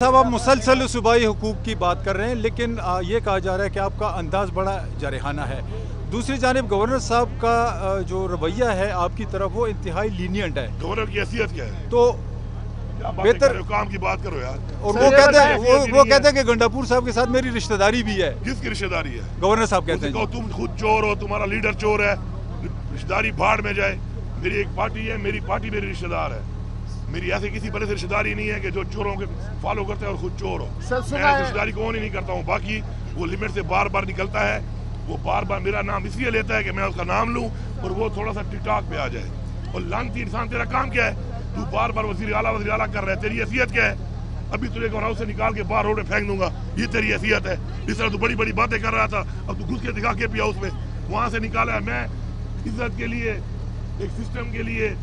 साहब, आप मुसलसल सूबाई हुकूक की बात कर रहे हैं, लेकिन ये कहा जा रहा है कि आपका अंदाज बड़ा जारहाना है। दूसरी जानिब गवर्नर साहब का जो रवैया है आपकी तरफ, वो इंतहाई लीनियंट है। गवर्नर की हैसियत क्या है? तो बेहतर काम की बात करो यार। और वो कहते हैं कि गंडापुर साहब के साथ मेरी रिश्तेदारी भी है। किसकी रिश्तेदारी है? गवर्नर साहब कहते हैं तुम खुद चोर हो, तुम्हारा लीडर चोर है, रिश्तेदारी भाड़ में जाए। मेरी एक पार्टी है, मेरी पार्टी मेरी रिश्तेदार है। मेरी ऐसी किसी बड़े से रिश्तेदारी नहीं है कि जो चोरों के फॉलो करते हैं और खुद चोर हो। मैं रिश्तेदारी को नहीं करता हूँ। बाकी वो लिमिट से बार बार निकलता है। वो बार बार मेरा नाम इसलिए लेता है कि मैं उसका नाम लूँ और वो थोड़ा सा टिकटॉक पे आ जाए। और लानती इंसान, तेरा काम क्या है? तू बार बार वजीर आला कर रहा है। तेरी हैसियत क्या है? अभी तुझे गवर्नर से निकाल के बाहर रोड में फेंक दूंगा, ये तेरी हैसियत है? इस तरह तू बड़ी बड़ी बातें कर रहा था, अब तू घुस के दिखा के पिया उसमें। वहां से निकाला है। मैं इज्जत के लिए, एक सिस्टम के लिए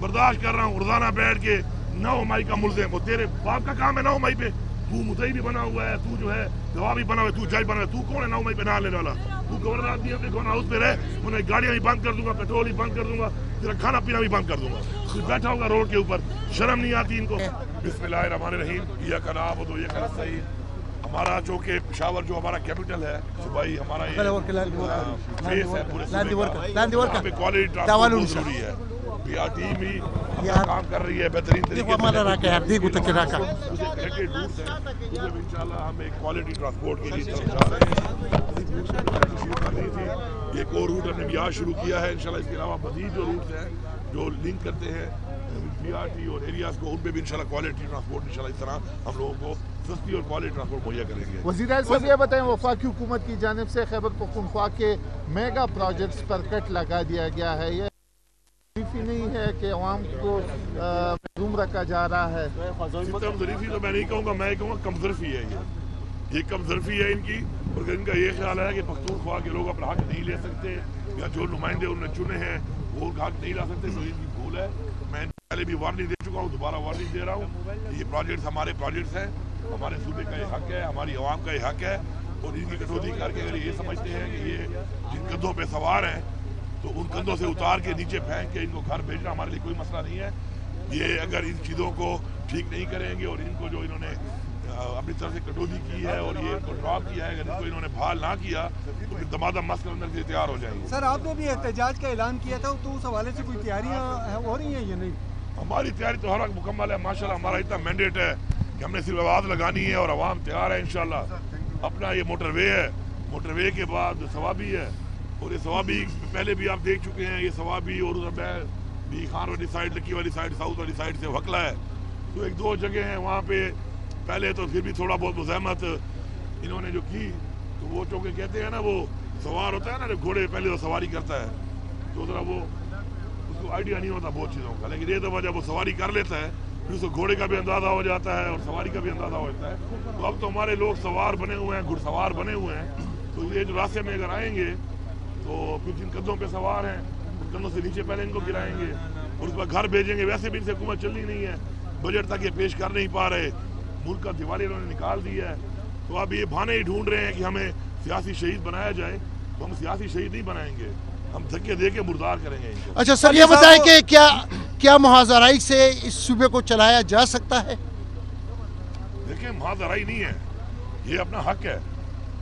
बर्दाश्त कर रहा हूँ। रोजाना बैठ के 9 मई का मुल्जिम, वो तेरे बाप का काम है 9 मई पे। तू मुद्दई भी बना हुआ है, तू जो है गवाह भी बना हुआ है, तू जज बना हुआ है। तू कौन है 9 मई पे ना लेने वाला? तू गवर्नर आदमी अपने गवर्नर हाउस पे रहे। उन्हें गाड़ियां भी बंद कर दूंगा, पेट्रोल भी बंद कर दूंगा, तेरा खाना पीना भी बंद कर दूंगा। तू बैठा होगा रोड के ऊपर, शर्म नहीं आती इनको? बिस्मिल्लाहिर्रहमानिर्रहीम। या का नाम हो, या का सही। हमारा जो कि पेशावर जो हमारा कैपिटल है सूबाई, हमारा ये फेस है पूरे सूबे का, क्वालिटी ट्रांसपोर्ट जरूरी है। टीम भी काम कर रही है बेहतरीन तरीके से। इंशाल्लाह हम एक क्वालिटी ट्रांसपोर्ट के लिए जा रहे हैं। एक और रूट हमने भी आज शुरू किया है इंशाल्लाह। इसके अलावा मजीद जो रूट्स हैं जो लिंक करते हैं BRT और एरियाज को, उन पे भी इंशाल्लाह क्वालिटी ट्रांसपोर्ट इंशाल्लाह इस तरह हम लोगों को सस्ती और क्वालिटी ट्रांसपोर्ट मुहैया करेंगे। वज़ीर आज़म साहब ये बताएं, वफाकी हुकूमत की जानिब से खैबर पख्तूनख्वा के मेगा प्रोजेक्ट्स पर कट लगा दिया गया है। ये नहीं है कि अवाम को महरूम रखा जा रहा है? कमजोरी तो मैं नहीं कहूँगा, मैं कहूँगा कमजोरी है। ये कमजोरी है इनकी। और इनका ये ख्याल है कि पख्तूनख्वा के लोग अपना हक नहीं ले सकते, या जो नुमाइंदे उन्होंने चुने हैं वो उनका हक नहीं ला सकते। तो इनकी भूल है। मैं पहले भी वार्निंग दे चुका हूँ, दोबारा वार्निंग दे रहा हूँ। ये प्रोजेक्ट्स हमारे प्रोजेक्ट्स हैं, हमारे सूबे का ये हक है, हमारी आवाम का ये हक है। और इनकी कटौती करके अगर ये समझते हैं कि ये जिन कंधों पे सवार हैं तो उन कंधों से उतार के नीचे फेंक के इनको घर भेजना हमारे लिए कोई मसला नहीं है। ये अगर इन चीज़ों को ठीक नहीं करेंगे और इनको जो इन्होंने अपनी तरफ से कटौती की है और ये इनको ड्रॉप किया है, अगर इनको इन्होंने बहाल ना किया तो फिर दमादम मस्क अंदर से तैयार हो जाएंगे। सर, आपने भी एहतजाज का ऐलान किया था, तो उस हवाले से कोई तैयारियां हो रही हैं या नहीं? हमारी तैयारी तो हर वक्त मुकम्मल है माशाल्लाह। हमारा इतना मैंडेट है कि हमने सिर्फ आवाज़ लगानी है और आवाम तैयार है इंशाल्लाह। अपना ये मोटरवे है, मोटरवे के बाद सवाबी है, और ये सवाबी पहले भी आप देख चुके हैं। ये सवाबी और उधर भी खान वाली साइड, लकी वाली साइड, साउथ वाली साइड से वकला है। तो एक दो जगह हैं वहाँ पे पहले तो फिर भी थोड़ा बहुत मुज़ाहमत इन्होंने जो की, तो वो चौके कहते हैं ना, वो सवार होता है ना, जब घोड़े पहले तो सवारी करता है तो ज़रा वो उसको आइडिया नहीं होता बहुत चीज़ों का। लेकिन ये दफ़ा जब वो सवारी कर लेता है फिर उसको घोड़े का भी अंदाज़ा हो जाता है और सवारी का भी अंदाज़ा हो जाता है। तो अब तो हमारे लोग सवार बने हुए हैं, घुड़सवार बने हुए हैं। तो ये जो रास्ते में अगर आएंगे तो फिर जिन कंधों पे सवार हैं उन कंधों से नीचे पहले इनको गिराएंगे और उस पर घर भेजेंगे। वैसे भी इनसे हुकूमत चलनी नहीं है, बजट तक ये पेश कर नहीं पा रहे, मुल्क का दिवाली इन्होंने निकाल दिया है। तो अब ये बहाने ही ढूंढ रहे हैं कि हमें सियासी शहीद बनाया जाए। तो हम सियासी शहीद नहीं बनाएंगे, हम धक्के दे के मुर्दार करेंगे इनको। अच्छा सर, ये बताएं कि क्या मुहाजराई से इस सूबे को चलाया जा सकता है? देखिए, मुहाजराई नहीं है, ये अपना हक है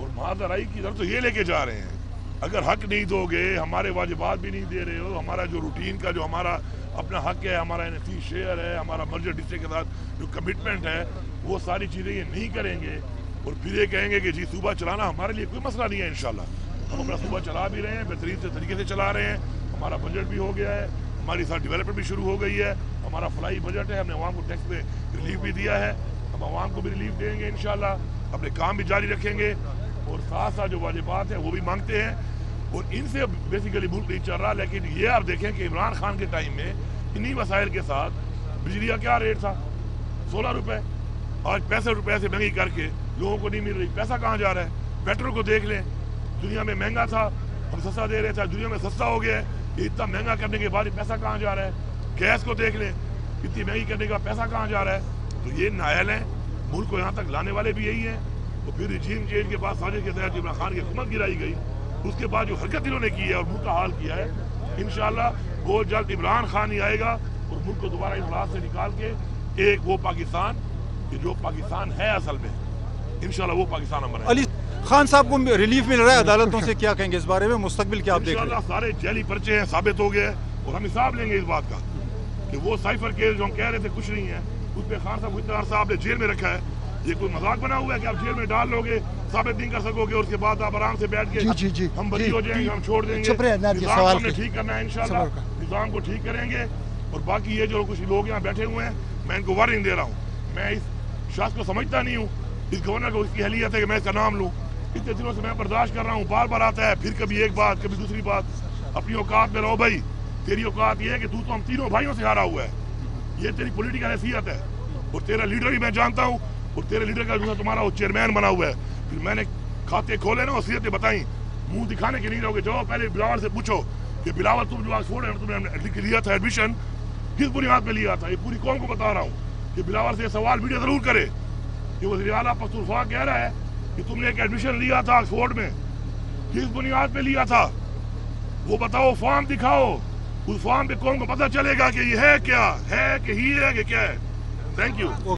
और मुहाजराई की तरफ तो ये लेके जा रहे हैं। अगर हक नहीं दोगे, हमारे वाजिबात भी नहीं दे रहे हो, हमारा जो रूटीन का जो हमारा अपना हक है, हमारा NFT शेयर है, हमारा मर्जर डिस्ट्रिक्ट के साथ जो कमिटमेंट है, वो सारी चीज़ें ये नहीं करेंगे और फिर ये कहेंगे कि जी सूबा चलाना हमारे लिए कोई मसला नहीं है। इंशाल्लाह हम अपना सूबा चला भी रहे हैं, बेहतरीन से तरीके से चला रहे हैं। हमारा बजट भी हो गया है, हमारी साथ डेवलपमेंट भी शुरू हो गई है, हमारा फ्लाई बजट है, हमने आवाम को टैक्स पे रिलीफ भी दिया है, हम आवाम को भी रिलीफ देंगे इंशाल्लाह। अपने काम भी जारी रखेंगे और साथ साथ जो वाजिबात है वो भी मांगते हैं। और इनसे बेसिकली मुल्क नहीं चल रहा। लेकिन ये आप देखें कि इमरान खान के टाइम में इन्हीं वसाइल के साथ बिजली का क्या रेट था, 16 रुपये, आज 65 रुपये से महंगी करके लोगों को नहीं मिल रही। पैसा कहाँ जा रहा है? पेट्रोल को देख लें, दुनिया में महंगा था, हम सस्ता दे रहे थे, दुनिया में सस्ता हो गया है। इतना महंगा करने के बाद पैसा कहाँ जा रहा है? गैस को देख लें, इतनी महंगी करने का पैसा कहाँ जा रहा है? तो ये नायल है, मुल्क को यहाँ तक लाने वाले भी यही हैं। तो फिर रिजीम चेंज के बाद साजिश के तहत इमरान खान की हुकूमत गिराई गई, उसके बाद जो हरकत इन्होंने की है और मुल्क का हाल किया है, इंशाल्लाह बहुत जल्द इमरान खान ही आएगा और मुल्क को दोबारा इस हालात से निकाल के एक वो पाकिस्तान कि जो पाकिस्तान है असल में, इंशाल्लाह वो पाकिस्तान हम बनाएंगे। अली खान साहब को रिलीफ मिल रहा है अदालतों से, क्या कहेंगे इस बारे में? मुस्तकबिल क्या आप देख रहे हैं? इंशाल्लाह सारे जेली पर्चे हैं, साबित हो गए और हम हिसाब लेंगे इस बात का कि वो साइफर केस जो हम कह रहे थे कुछ नहीं है, उस पर खान साहब को इतना अरसा आपने जेल में रखा है, ये कोई मजाक बना हुआ है कि आप जेल में डाल लोगे, साबित नहीं कर सकोगे और उसके बाद आप आराम से बैठ के हम बरी हो जाएंगे, हम छोड़ देंगे। निजाम हमने ठीक करना है, इंशाल्लाह निजाम को ठीक करेंगे। और बाकी ये जो कुछ लोग यहाँ बैठे हुए हैं, मैं इनको वार्निंग दे रहा हूँ, मैं इस शख्स को समझता नहीं हूँ, इस गवर्नर को इसकी हैसियत है कि मैं इसका नाम लूँ। इतने दिनों से मैं बर्दाश्त कर रहा हूँ, बार बार आता है, फिर कभी एक बात कभी दूसरी बात। अपनी औकात में रहो भाई, तेरी औकात ये है कि तू तो हम तीनों भाइयों से हारा हुआ है, ये तेरी पॉलिटिकल हैसियत है। और तेरा लीडर भी मैं जानता हूँ, और तेरे लीडर का जो तुम्हारा वो चेयरमैन बना हुआ है। फिर मैंने खाते खोले ना, वसीयतें बताई, मुंह दिखाने के नहीं रहोगे। जाओ पहले बिलावल से पूछो कि बिलावल तुम जो ऑक्सफोर्ड है तुमने लिया था एडमिशन, किस बुनियाद पे लिया था? ये पूरी कौम को बता रहा हूँ कि बिलावल से सवाल मीडिया जरूर करे कि वज़ीर आला पख्तूनख्वा कह रहा है कि तुमने एक एडमिशन लिया था ऑक्सफोर्ड में, किस बुनियाद पे लिया था वो बताओ, फॉर्म दिखाओ। उस फॉर्म पे कौन को पता चलेगा कि ये है क्या है, कि ही है कि क्या है। Thank you.